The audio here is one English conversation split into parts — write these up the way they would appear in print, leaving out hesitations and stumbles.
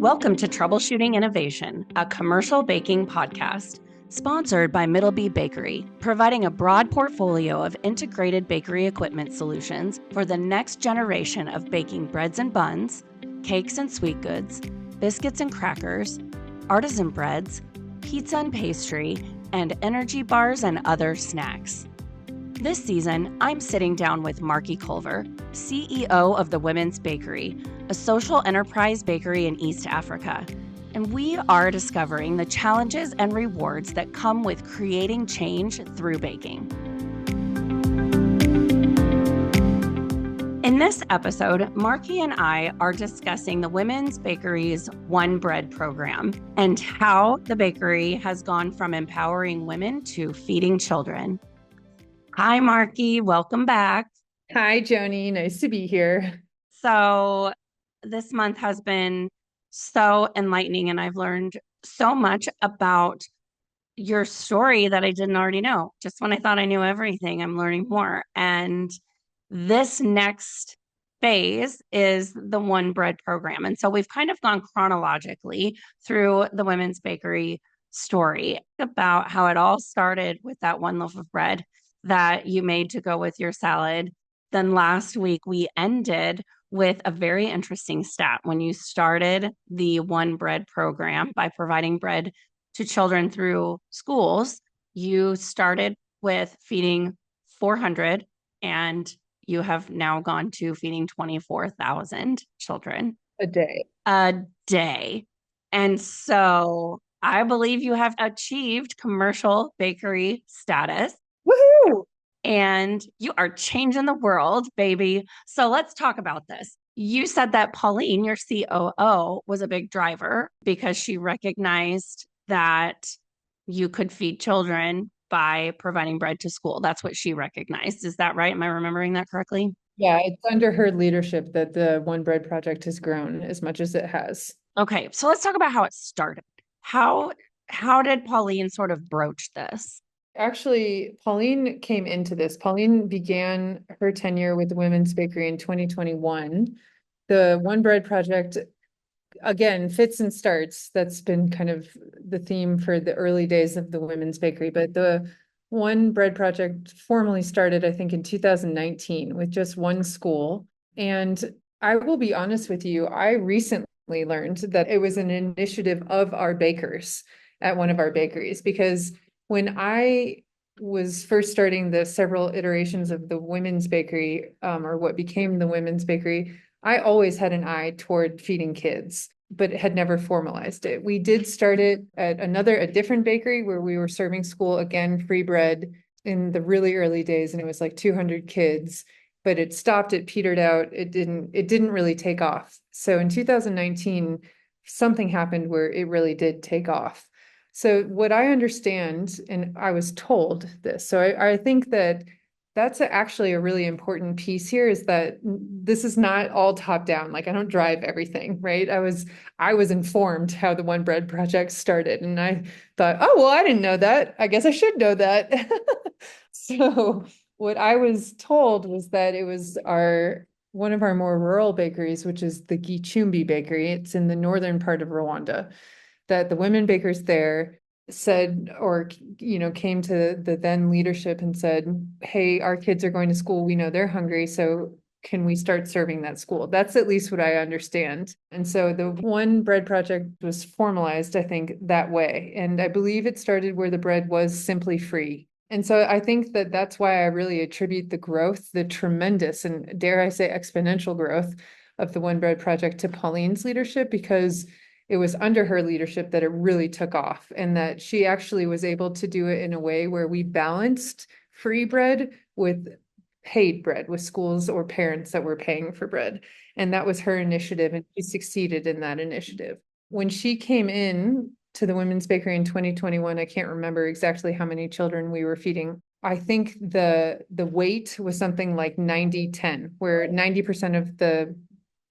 Welcome to Troubleshooting Innovation, a commercial baking podcast, sponsored by Middleby Bakery, providing a broad portfolio of integrated bakery equipment solutions for the next generation of baking breads and buns, cakes and sweet goods, biscuits and crackers, artisan breads, pizza and pastry, and energy bars and other snacks. This season, I'm sitting down with Markey CEO of the Women's Bakery, a social enterprise bakery in East Africa, and we are discovering the challenges and rewards that come with creating change through baking. In this episode, Markey and I are discussing the Women's Bakery's One Bread program and how the bakery has gone from empowering women to feeding children. Hi, Markey. Welcome back. Hi, Joni. Nice to be here. So this month has been so enlightening, and I've learned so much about your story that I didn't already know. Just when I thought I knew everything, I'm learning more. And this next phase is the One Bread program. And so we've kind of gone chronologically through the Women's Bakery story about how it all started with that one loaf of bread that you made to go with your salad. Then last week we ended with a very interesting stat when you started the One Bread program by providing bread to children through schools. You started with feeding 400 and you have now gone to feeding 24,000 children A day. a day. And so I believe you have achieved commercial bakery status. Woohoo! And you are changing the world, baby. So let's talk about this. You said that Pauline, your COO, was a big driver because she recognized that you could feed children by providing bread to school. That's what she recognized. Is that right? Am I remembering that correctly? Yeah, it's under her leadership that the One Bread project has grown as much as it has. Okay, so let's talk about how it started. How did Pauline sort of broach this? Actually, Pauline came into this. Pauline began her tenure with the Women's Bakery in 2021. The One Bread project, again, fits and starts. That's been kind of the theme for the early days of the Women's Bakery. But the One Bread project formally started, I think, in 2019 with just one school. And I will be honest with you, I recently learned that it was an initiative of our bakers at one of our bakeries, because when I was first starting the several iterations of the Women's Bakery, or what became the Women's Bakery, I always had an eye toward feeding kids, but had never formalized it. We did start it at a different bakery where we were serving school, again, free bread in the really early days, and it was like 200 kids, but it stopped, it petered out, it didn't really take off. So in 2019, something happened where it really did take off. So what I understand, and I was told this, so I think that that's actually a really important piece here, is that this is not all top down. Like, I don't drive everything, right? I was informed how the One Bread project started, and I thought, oh, well, I didn't know that. I guess I should know that. So what I was told was that it was one of our more rural bakeries, which is the Gicumbi Bakery. It's in the northern part of Rwanda, that the women bakers there said, or, came to the then leadership and said, hey, our kids are going to school. We know they're hungry. So can we start serving that school? That's at least what I understand. And so the One Bread project was formalized, I think, that way. And I believe it started where the bread was simply free. And so I think that that's why I really attribute the growth, the tremendous, and dare I say exponential growth of the One Bread project to Pauline's leadership, because it was under her leadership that it really took off, and that she actually was able to do it in a way where we balanced free bread with paid bread, with schools or parents that were paying for bread. And that was her initiative, and she succeeded in that initiative. When she came in to the Women's Bakery in 2021, I can't remember exactly how many children we were feeding. I think the weight was something like 90-10, where 90% of the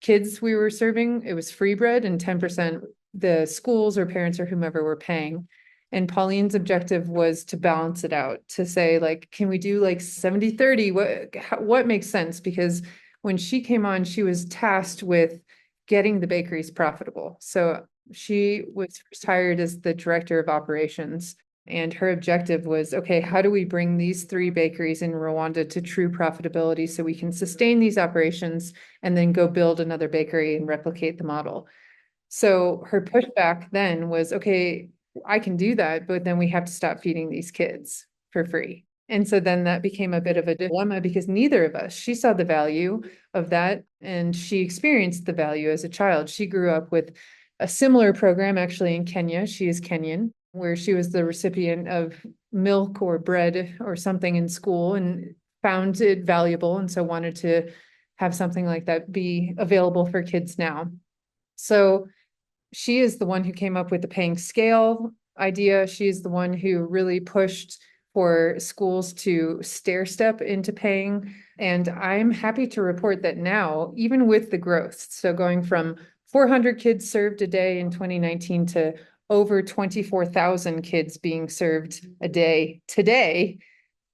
kids we were serving, it was free bread, and 10% the schools or parents or whomever were paying. And Pauline's objective was to balance it out, to say, like, can we do like 70-30? What makes sense? Because when she came on, she was tasked with getting the bakeries profitable. So she was first hired as the director of operations. And her objective was, okay, how do we bring these 3 bakeries in Rwanda to true profitability so we can sustain these operations and then go build another bakery and replicate the model? So her pushback then was, okay, I can do that, but then we have to stop feeding these kids for free. And so then that became a bit of a dilemma because neither of us, she saw the value of that and she experienced the value as a child. She grew up with a similar program actually in Kenya. She is Kenyan, where she was the recipient of milk or bread or something in school and found it valuable. And so wanted to have something like that be available for kids now. So she is the one who came up with the paying scale idea. She's the one who really pushed for schools to stair step into paying. And I'm happy to report that now, even with the growth, so going from 400 kids served a day in 2019 to over 24,000 kids being served a day today,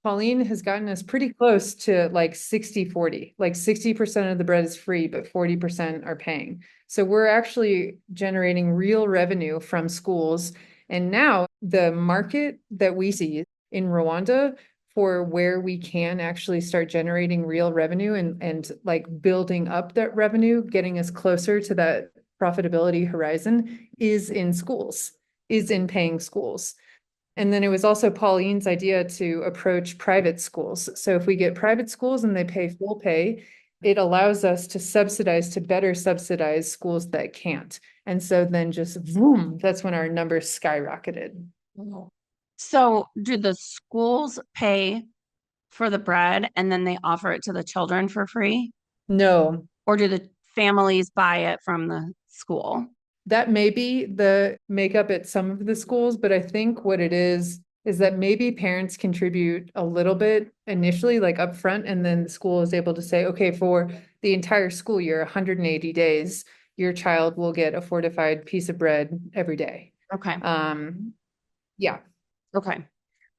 Pauline has gotten us pretty close to like 60-40. Like 60% of the bread is free, but 40% are paying. So we're actually generating real revenue from schools. And now the market that we see in Rwanda for where we can actually start generating real revenue and like building up that revenue, getting us closer to that profitability horizon is in schools, is in paying schools. And then it was also Pauline's idea to approach private schools. So if we get private schools and they pay full pay, it allows us to subsidize, to better subsidize schools that can't. And so then just boom, that's when our numbers skyrocketed. So do the schools pay for the bread and then they offer it to the children for free? No, Or do the families buy it from the school? that may be the makeup at some of the schools, but I think what it is that maybe parents contribute a little bit initially, like upfront, and then the school is able to say, okay, for the entire school year, 180 days, your child will get a fortified piece of bread every day. Okay. Um, yeah. Okay.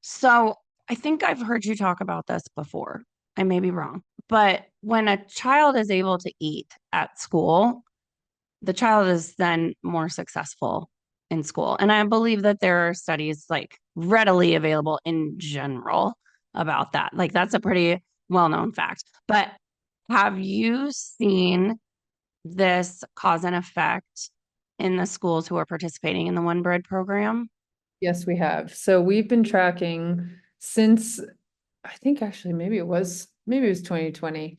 So I think I've heard you talk about this before. I may be wrong, but when a child is able to eat at school, the child is then more successful in school. And I believe that there are studies like readily available in general about that. Like that's a pretty well-known fact. But have you seen this cause and effect in the schools who are participating in the One Bread program? Yes, we have. So we've been tracking since, I think actually maybe it was 2020.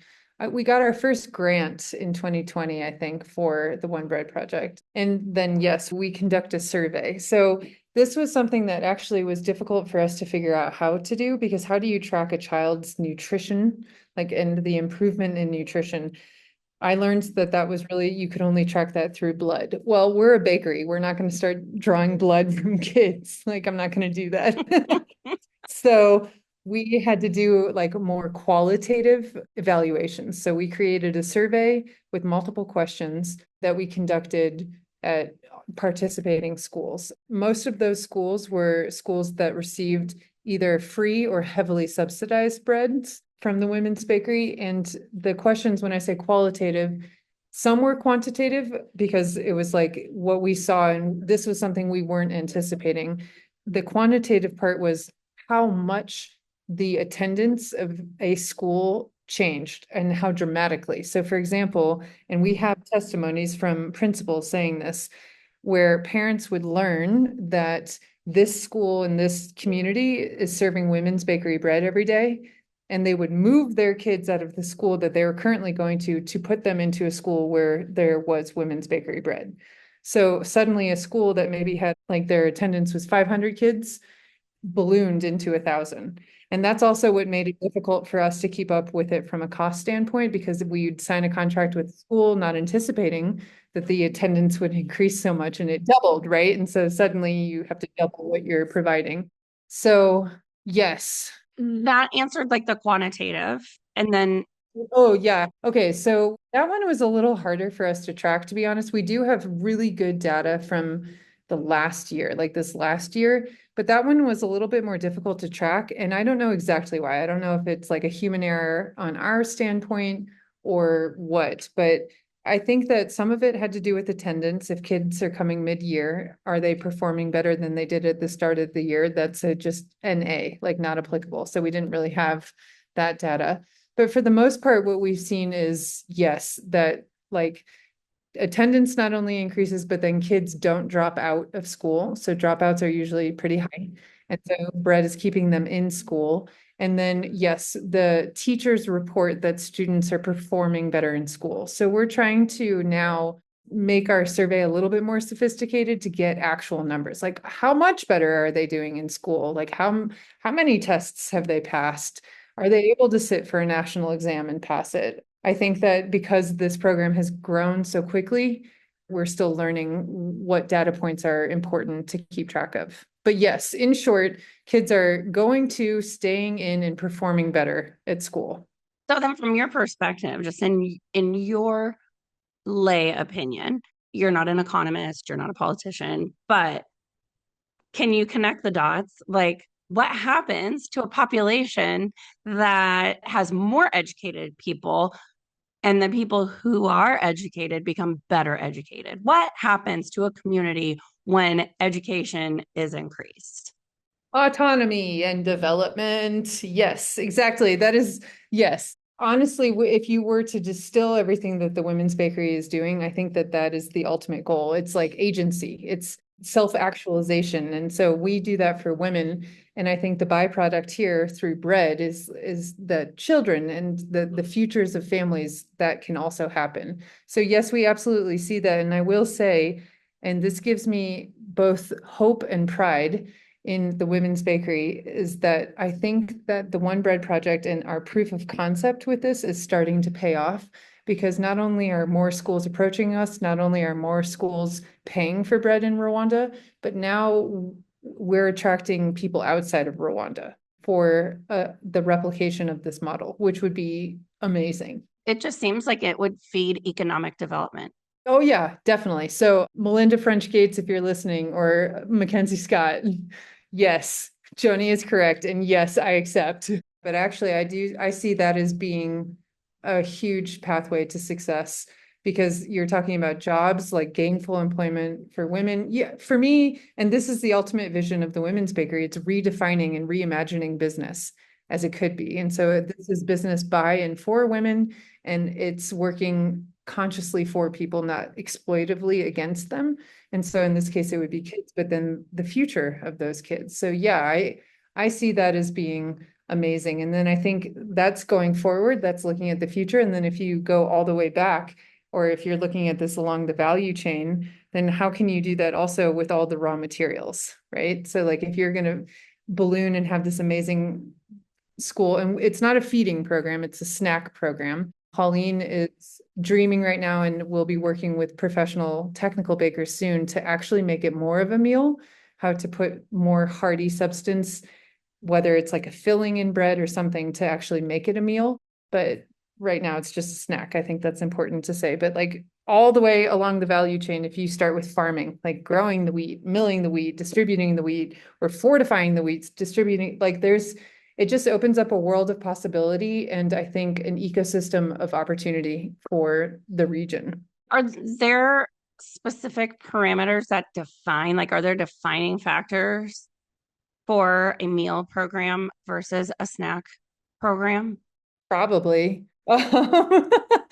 We got our first grant in 2020, I think, for the One Bread project. And then, yes, we conduct a survey. So this was something that actually was difficult for us to figure out how to do, because how do you track a child's nutrition, like, and the improvement in nutrition? I learned that that was really, you could only track that through blood. Well, we're a bakery. We're not going to start drawing blood from kids. Like, I'm not going to do that. So we had to do like more qualitative evaluations. So we created a survey with multiple questions that we conducted at participating schools. Most of those schools were schools that received either free or heavily subsidized breads from the women's bakery. And the questions, when I say qualitative, some were quantitative because it was like what we saw, and this was something we weren't anticipating. The quantitative part was how much the attendance of a school changed and how dramatically. So for example, and we have testimonies from principals saying this, where parents would learn that this school in this community is serving women's bakery bread every day, and they would move their kids out of the school that they were currently going to put them into a school where there was women's bakery bread. So suddenly a school that maybe had like their attendance was 500 kids ballooned into 1,000. And that's also what made it difficult for us to keep up with it from a cost standpoint, because we'd sign a contract with the school, not anticipating that the attendance would increase so much, and it doubled, right? And so suddenly you have to double what you're providing. So yes. That answered like the quantitative. And then, Oh, yeah. Okay. So that one was a little harder for us to track, to be honest. We do have really good data from the last year, like this last year, but that one was a little bit more difficult to track. And I don't know exactly why. I don't know if it's like a human error on our standpoint or what, but I think that some of it had to do with attendance. If kids are coming mid-year, are they performing better than they did at the start of the year? That's just NA, like not applicable. So we didn't really have that data. But for the most part, what we've seen is, yes, that like attendance not only increases, but then kids don't drop out of school. So dropouts are usually pretty high. And so Bread is keeping them in school. And then, yes, the teachers report that students are performing better in school. So we're trying to now make our survey a little bit more sophisticated to get actual numbers. Like how much better are they doing in school? Like how many tests have they passed? Are they able to sit for a national exam and pass it? I think that because this program has grown so quickly, we're still learning what data points are important to keep track of. But yes, in short, kids are going to, staying in, and performing better at school. So then from your perspective, just in your lay opinion, you're not an economist, you're not a politician, but can you connect the dots? Like, what happens to a population that has more educated people and the people who are educated become better educated? What happens to a community when education is increased? Autonomy and development. Yes, exactly. That is, yes. Honestly, if you were to distill everything that the Women's Bakery is doing, I think that that is the ultimate goal. It's like agency, it's self-actualization. And so we do that for women. And I think the byproduct here through Bread is the children and the futures of families that can also happen. So yes, we absolutely see that. And I will say, and this gives me both hope and pride in the Women's Bakery, is that I think that the One Bread project and our proof of concept with this is starting to pay off, because not only are more schools approaching us, not only are more schools paying for bread in Rwanda, but now we're attracting people outside of Rwanda for the replication of this model, which would be amazing. It just seems like it would feed economic development. Oh yeah, definitely. So Melinda French Gates, if you're listening, or Mackenzie Scott, yes, Joni is correct. And yes, I accept. But actually, I see that as being a huge pathway to success, because you're talking about jobs, like gainful employment for women. Yeah, for me, and this is the ultimate vision of the Women's Bakery, it's redefining and reimagining business as it could be. And so this is business by and for women, and it's working consciously for people, not exploitatively against them. And so in this case, it would be kids, but then the future of those kids. So yeah, I see that as being amazing. And then I think that's going forward, that's looking at the future. And then if you go all the way back, or if you're looking at this along the value chain, then how can you do that also with all the raw materials, right? So like if you're going to balloon and have this amazing school, and it's not a feeding program, it's a snack program. Pauline is dreaming right now and will be working with professional technical bakers soon to actually make it more of a meal, how to put more hearty substance, whether it's like a filling in bread or something, to actually make it a meal. But right now it's just a snack. I think that's important to say. But like all the way along the value chain, if you start with farming, like growing the wheat, milling the wheat, distributing the wheat, or fortifying the wheat, distributing, like it just opens up a world of possibility, and I think an ecosystem of opportunity for the region. Are there specific parameters that define, like, are there defining factors for a meal program versus a snack program? Probably.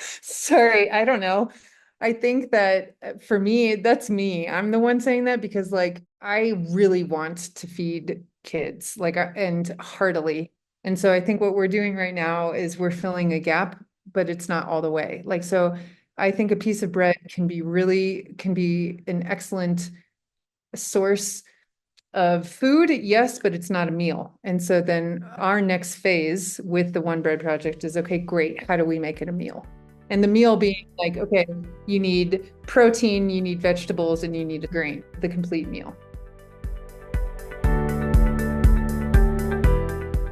Sorry, I don't know. I think that for me, that's me. I'm the one saying that because like I really want to feed kids, like and heartily. And so I think what we're doing right now is we're filling a gap, but it's not all the way. Like so I think a piece of bread can be an excellent source of food, yes, but it's not a meal. And so then our next phase with the One Bread project is, okay, great. How do we make it a meal? And the meal being like, okay, you need protein, you need vegetables, and you need a grain, the complete meal.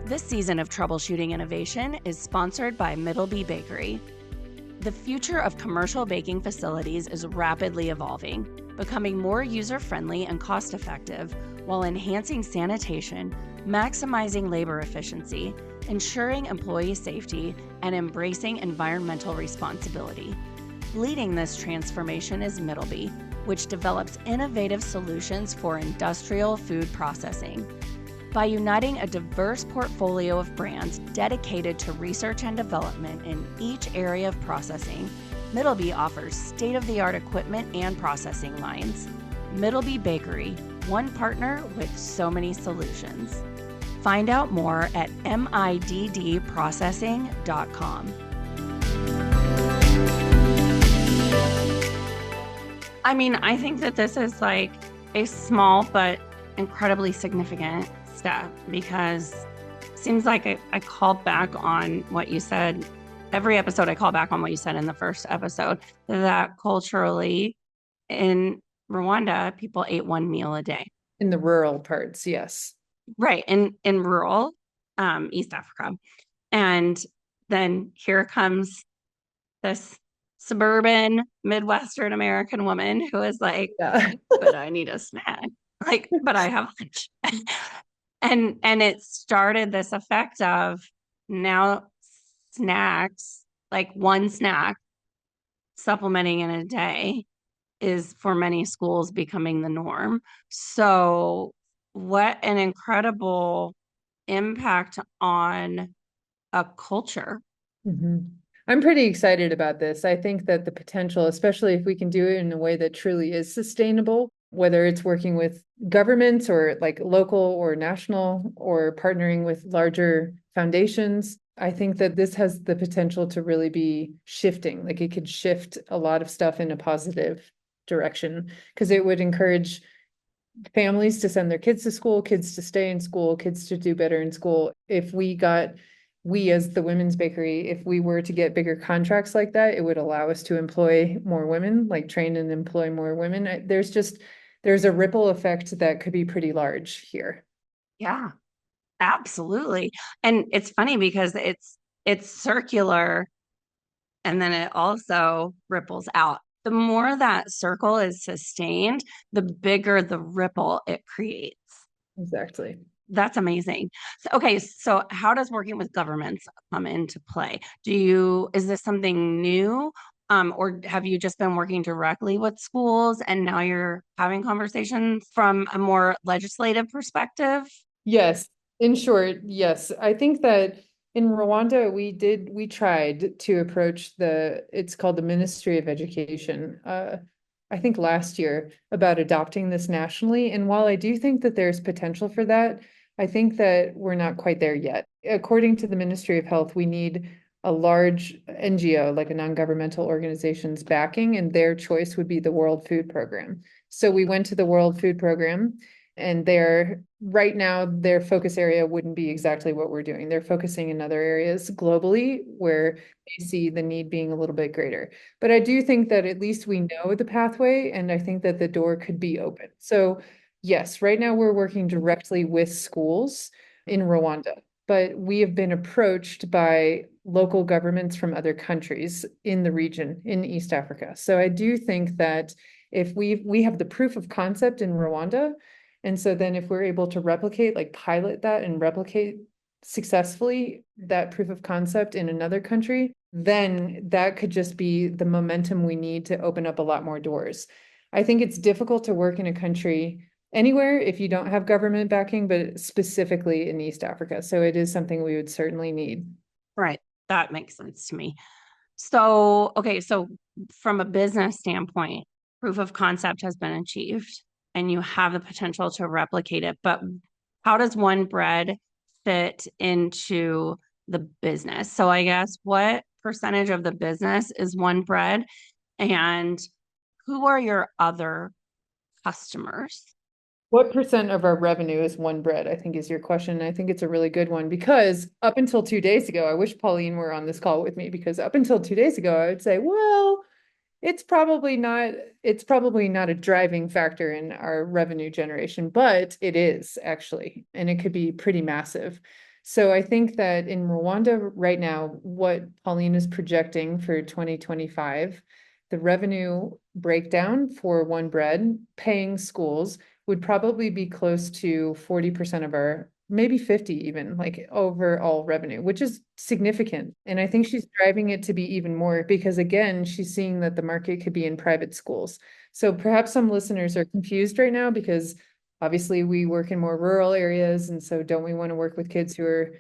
This season of Troubleshooting Innovation is sponsored by Middleby Bakery. The future of commercial baking facilities is rapidly evolving, becoming more user-friendly and cost-effective while enhancing sanitation, maximizing labor efficiency, ensuring employee safety, and embracing environmental responsibility. Leading this transformation is Middleby, which develops innovative solutions for industrial food processing. By uniting a diverse portfolio of brands dedicated to research and development in each area of processing, Middleby offers state-of-the-art equipment and processing lines. Middleby Bakery, one partner with so many solutions. Find out more at middprocessing.com. I mean, I think that this is like a small but incredibly significant step, because it seems like I call back on what you said. Every episode, I call back on what you said in the first episode, that culturally in Rwanda, people ate one meal a day. In the rural parts, yes. Right. In rural East Africa. And then here comes this suburban Midwestern American woman who is like, Yeah. but I need a snack. Like, but I have lunch. And it started this effect of now snacks, like one snack supplementing in a day, is for many schools becoming the norm. So what an incredible impact on a culture. Mhm. I'm pretty excited about this. I think that the potential, especially if we can do it in a way that truly is sustainable, whether it's working with governments or like local or national or partnering with larger foundations, I think that this has the potential to really be shifting. Like it could shift a lot of stuff in a positive direction, because it would encourage families to send their kids to school, kids to stay in school, kids to do better in school. If we as the women's bakery, if we were to get bigger contracts like that, it would allow us to employ more women, like train and employ more women. There's a ripple effect that could be pretty large here. Yeah, absolutely. And it's funny because it's circular, and then it also ripples out. The more that circle is sustained, the bigger the ripple it creates. Exactly. That's amazing. So, okay, so how does working with governments come into play? Is this something new? Or have you just been working directly with schools and now you're having conversations from a more legislative perspective? Yes, in short, yes. I think that in Rwanda, we tried to approach it's called the Ministry of Education, I think last year, about adopting this nationally. And while I do think that there's potential for that, I think that we're not quite there yet. According to the Ministry of Health, we need a large NGO, like a non-governmental organization's backing, and their choice would be the World Food Program. So we went to the World Food Program, and right now their focus area wouldn't be exactly what we're doing. They're focusing in other areas globally where they see the need being a little bit greater. But I do think that at least we know the pathway, and I think that the door could be open. So yes, right now we're working directly with schools in Rwanda, but we have been approached by local governments from other countries in the region in East Africa. So I do think that if we have the proof of concept in Rwanda, and so then if we're able to replicate, like pilot that and replicate successfully that proof of concept in another country, then that could just be the momentum we need to open up a lot more doors. I think it's difficult to work in a country anywhere if you don't have government backing, but specifically in East Africa. So it is something we would certainly need. Right. That makes sense to me. So, okay, so from a business standpoint, proof of concept has been achieved and you have the potential to replicate it. But how does one bread fit into the business? So, I guess what percentage of the business is one bread, and who are your other customers? What percent of our revenue is one bread, I think is your question. I think it's a really good one, because up until 2 days ago, I wish Pauline were on this call with me, because up until 2 days ago, I would say, well, it's probably not a driving factor in our revenue generation, but it is actually, and it could be pretty massive. So I think that in Rwanda right now, what Pauline is projecting for 2025, the revenue breakdown for one bread paying schools would probably be close to 40% of our maybe 50 even, like overall revenue, which is significant. And I think she's driving it to be even more because again, she's seeing that the market could be in private schools. So perhaps some listeners are confused right now because obviously we work in more rural areas. And so don't we want to work with kids who are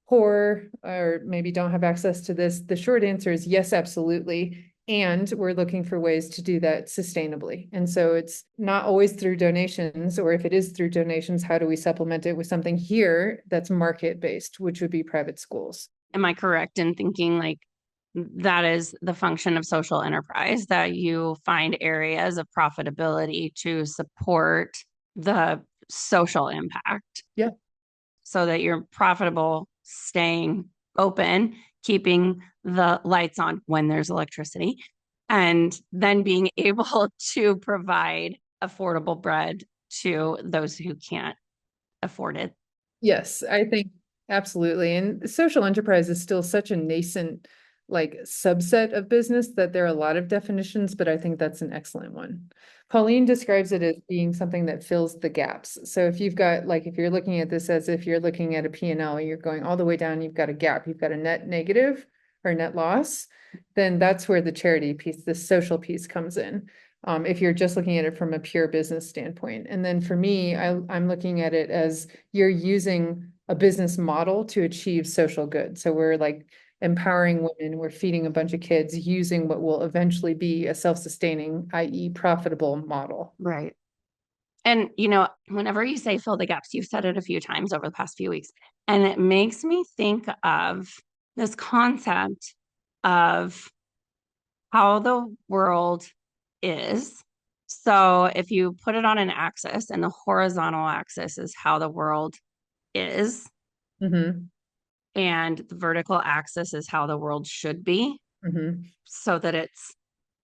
poor or maybe don't have access to this? The short answer is yes, absolutely. And we're looking for ways to do that sustainably. And so it's not always through donations, or if it is through donations, how do we supplement it with something here that's market based, which would be private schools? Am I correct in thinking like that is the function of social enterprise, that you find areas of profitability to support the social impact Yeah. so that you're profitable, staying open, keeping the lights on when there's electricity, and then being able to provide affordable bread to those who can't afford it. Yes, I think absolutely. And social enterprise is still such a nascent like subset of business that there are a lot of definitions, but I think that's an excellent one. Pauline describes it as being something that fills the gaps. So if you've got like if you're looking at this as if you're looking at a P&L, you're going all the way down, you've got a gap, you've got a net negative or net loss, then that's where the charity piece, the social piece comes in. If you're just looking at it from a pure business standpoint. And then for me, I'm looking at it as you're using a business model to achieve social good. So we're like empowering women, we're feeding a bunch of kids using what will eventually be a self-sustaining, i.e. profitable model. Right. And, whenever you say fill the gaps, you've said it a few times over the past few weeks. And it makes me think of this concept of how the world is. So if you put it on an axis and the horizontal axis is how the world is, Mm-hmm. and the vertical axis is how the world should be, Mm-hmm. so that it's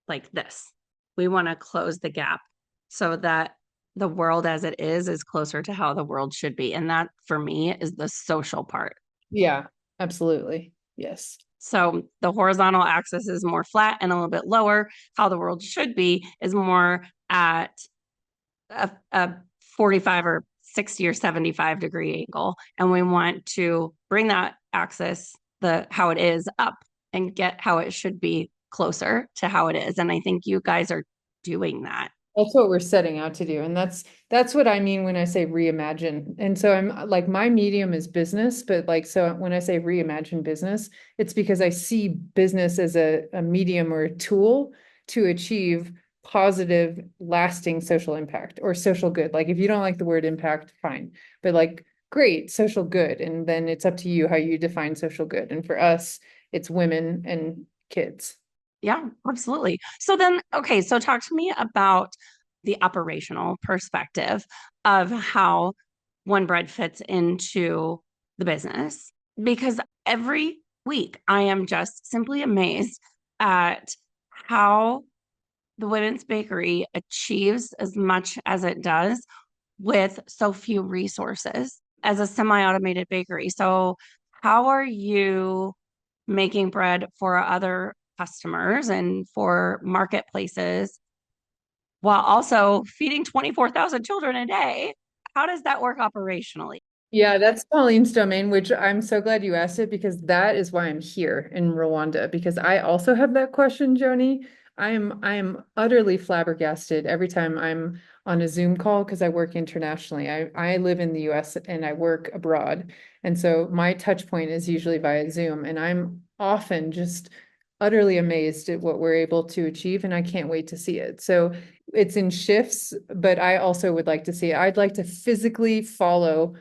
like this. We want to close the gap so that the world as it is closer to how the world should be. And that for me is the social part. Yeah, absolutely. Yes. So the horizontal axis is more flat and a little bit lower. How the world should be is more at a 45 or 60 or 75-degree angle. And we want to bring that axis, the how it is, up and get how it should be closer to how it is. And I think you guys are doing that. That's what we're setting out to do. And that's what I mean when I say reimagine. And so I'm like my medium is business, but like so when I say reimagine business, it's because I see business as a medium or a tool to achieve positive, lasting social impact or social good. Like if you don't like the word impact, fine. But like great, social good. And then it's up to you how you define social good. And for us, it's women and kids. Yeah, absolutely. So then, okay, so talk to me about the operational perspective of how One Bread fits into the business. Because every week I am just simply amazed at how the women's bakery achieves as much as it does with so few resources as a semi-automated bakery. So how are you making bread for other customers and for marketplaces while also feeding 24,000 children a day? How does that work operationally? Yeah, that's Pauline's domain, which I'm so glad you asked it because that is why I'm here in Rwanda, because I also have that question, Joni. I'm utterly flabbergasted every time I'm on a Zoom call because I work internationally. I live in the US and I work abroad. And so my touch point is usually via Zoom, and I'm often just utterly amazed at what we're able to achieve, and I can't wait to see it. So it's in shifts, but I also would like to see it. I'd like to physically follow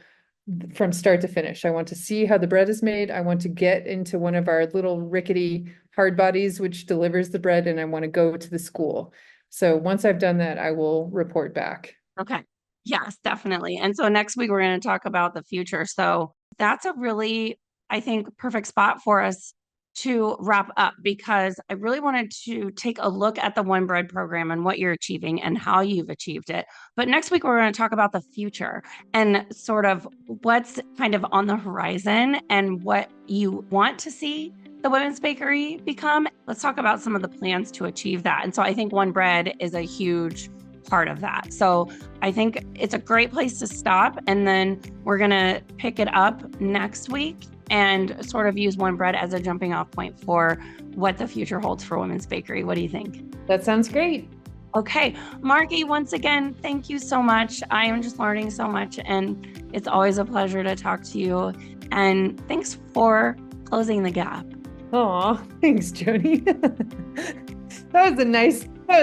from start to finish. I want to see how the bread is made. I want to get into one of our little rickety hard bodies, which delivers the bread, and I want to go to the school. So once I've done that, I will report back. Okay. Yes, definitely. And so next week we're going to talk about the future. So that's a really, I think, perfect spot for us to wrap up because I really wanted to take a look at the One Bread program and what you're achieving and how you've achieved it. But next week we're going to talk about the future and sort of what's kind of on the horizon and what you want to see the women's bakery become. Let's talk about some of the plans to achieve that. And so I think One Bread is a huge part of that. So I think it's a great place to stop. And then we're going to pick it up next week and sort of use One Bread as a jumping off point for what the future holds for Women's Bakery. What do you think? That sounds great. Okay, Markey, once again, thank you so much. I am just learning so much, and it's always a pleasure to talk to you. And thanks for closing the gap. Oh, thanks, Joni. That was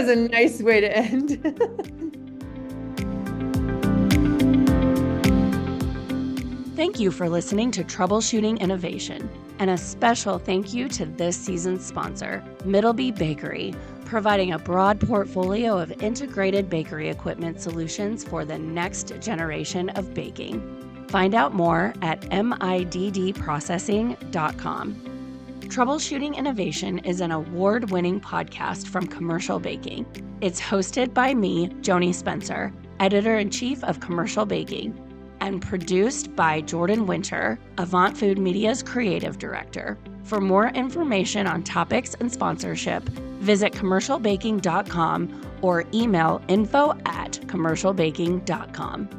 a nice way to end. Thank you for listening to Troubleshooting Innovation, and a special thank you to this season's sponsor, Middleby Bakery, providing a broad portfolio of integrated bakery equipment solutions for the next generation of baking. Find out more at middprocessing.com. Troubleshooting Innovation is an award-winning podcast from Commercial Baking. It's hosted by me, Joni Spencer, Editor-in-Chief of Commercial Baking, and produced by Jordan Winter, Avant Food Media's Creative Director. For more information on topics and sponsorship, visit commercialbaking.com or email info@commercialbaking.com.